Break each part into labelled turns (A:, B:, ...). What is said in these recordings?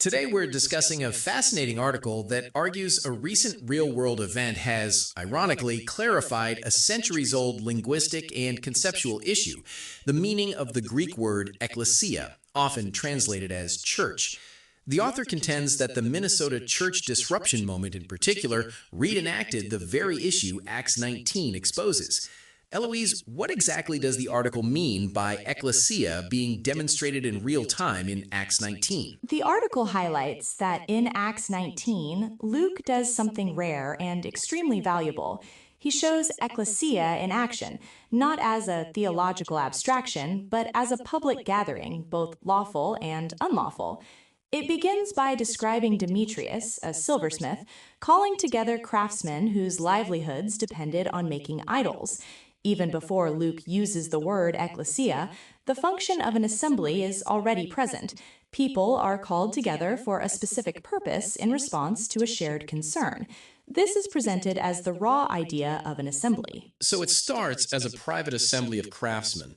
A: Today we're discussing a fascinating article that argues a recent real-world event has, ironically, clarified a centuries-old linguistic and conceptual issue, the meaning of the Greek word ekklesia, often translated as church. The author contends that the Minnesota church disruption moment in particular reenacted the very issue Acts 19 exposes. Eloise, what exactly does the article mean by ekklesia being demonstrated in real time in Acts 19?
B: The article highlights that in Acts 19, Luke does something rare and extremely valuable. He shows ekklesia in action, not as a theological abstraction, but as a public gathering, both lawful and unlawful. It begins by describing Demetrius, a silversmith, calling together craftsmen whose livelihoods depended on making idols. Even before Luke uses the word ekklesia, the function of an assembly is already present. People are called together for a specific purpose in response to a shared concern. This is presented as the raw idea of an assembly.
A: So it starts as a private assembly of craftsmen,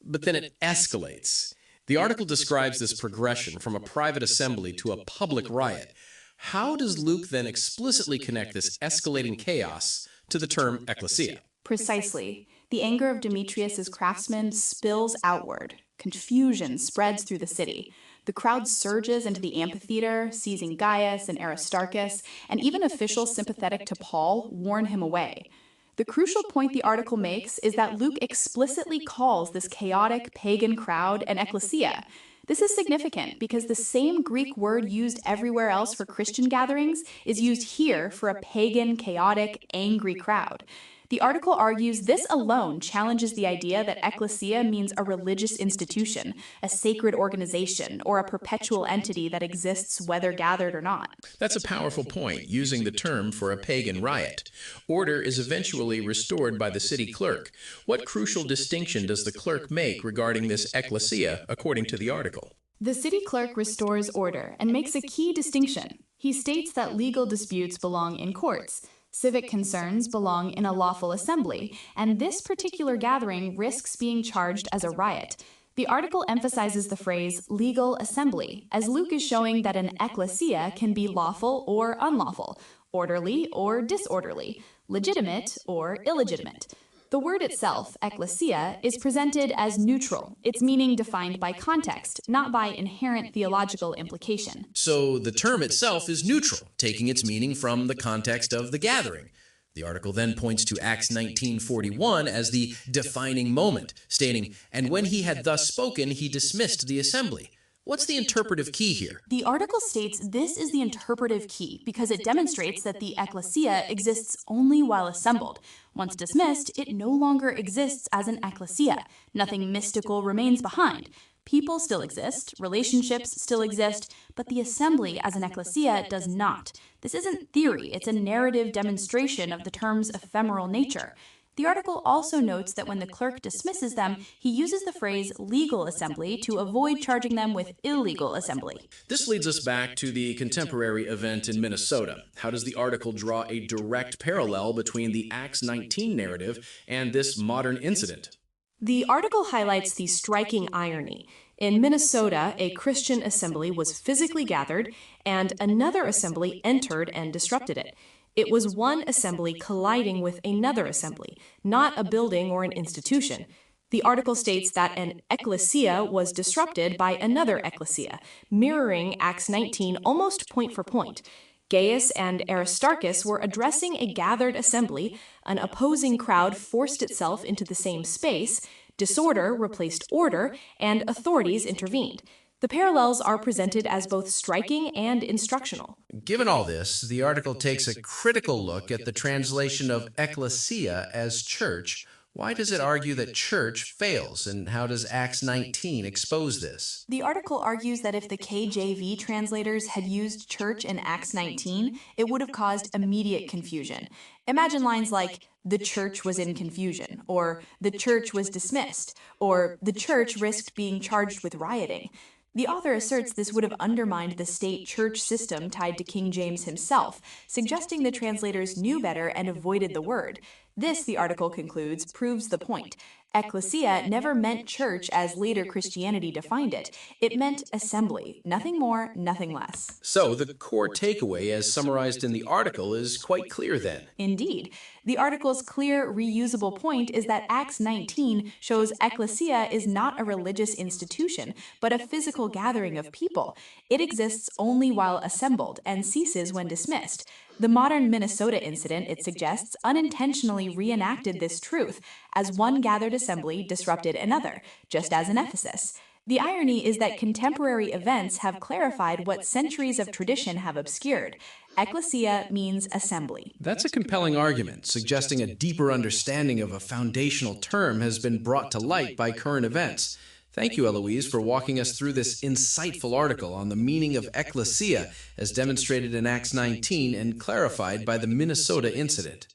A: but then it escalates. The article describes this progression from a private assembly to a public riot. How does Luke then explicitly connect this escalating chaos to the term ekklesia?
C: Precisely. The anger of Demetrius's craftsmen spills outward. Confusion spreads through the city. The crowd surges into the amphitheater, seizing Gaius and Aristarchus, and even officials sympathetic to Paul warn him away. The crucial point the article makes is that Luke explicitly calls this chaotic pagan crowd an ekklesia. This is significant because the same Greek word used everywhere else for Christian gatherings is used here for a pagan, chaotic, angry crowd. The article argues this alone challenges the idea that ekklesia means a religious institution, a sacred organization, or a perpetual entity that exists whether gathered or not.
A: That's a powerful point, using the term for a pagan riot. Order is eventually restored by the city clerk. What crucial distinction does the clerk make regarding this ekklesia, according to the article?
C: The city clerk restores order and makes a key distinction. He states that legal disputes belong in courts. Civic concerns belong in a lawful assembly, and this particular gathering risks being charged as a riot. The article emphasizes the phrase legal assembly, as Luke is showing that an ekklesia can be lawful or unlawful, orderly or disorderly, legitimate or illegitimate. The word itself, ekklesia, is presented as neutral, its meaning defined by context, not by inherent theological implication.
A: So the term itself is neutral, taking its meaning from the context of the gathering. The article then points to Acts 19:41 as the defining moment, stating, "And when he had thus spoken, he dismissed the assembly." What's the interpretive key here?
B: The article states this is the interpretive key because it demonstrates that the ekklesia exists only while assembled. Once dismissed, it no longer exists as an ekklesia. Nothing mystical remains behind. People still exist, relationships still exist, but the assembly as an ekklesia does not. This isn't theory, it's a narrative demonstration of the term's ephemeral nature. The article also notes that when the clerk dismisses them, he uses the phrase legal assembly to avoid charging them with illegal assembly.
A: This leads us back to the contemporary event in Minnesota. How does the article draw a direct parallel between the Acts 19 narrative and this modern incident?
B: The article highlights the striking irony. In Minnesota, a Christian assembly was physically gathered, and another assembly entered and disrupted it. It was one assembly colliding with another assembly, not a building or an institution. The article states that an ekklesia was disrupted by another ekklesia, mirroring Acts 19 almost point for point. Gaius and Aristarchus were addressing a gathered assembly, an opposing crowd forced itself into the same space, disorder replaced order, and authorities intervened. The parallels are presented as both striking and instructional.
A: Given all this, the article takes a critical look at the translation of ekklesia as church. Why does it argue that church fails, and how does Acts 19 expose this?
B: The article argues that if the KJV translators had used church in Acts 19, it would have caused immediate confusion. Imagine lines like, "The church was in confusion," or "The church was dismissed," or "The church risked being charged with rioting." The author asserts this would have undermined the state church system tied to King James himself, suggesting the translators knew better and avoided the word. This, the article concludes, proves the point.
C: Ecclesia never meant church as later Christianity defined it. It meant assembly, nothing more, nothing less.
A: So the core takeaway, as summarized in the article, is quite clear then.
C: Indeed. The article's clear, reusable point is that Acts 19 shows ecclesia is not a religious institution, but a physical gathering of people. It exists only while assembled and ceases when dismissed. The modern Minnesota incident, it suggests, unintentionally reenacted this truth, as one gathered assembly disrupted another, just as in Ephesus. The irony is that contemporary events have clarified what centuries of tradition have obscured. Ecclesia means assembly.
A: That's a compelling argument, suggesting a deeper understanding of a foundational term has been brought to light by current events. Thank you, Eloise, for walking us through this insightful article on the meaning of ecclesia as demonstrated in Acts 19 and clarified by the Minnesota incident.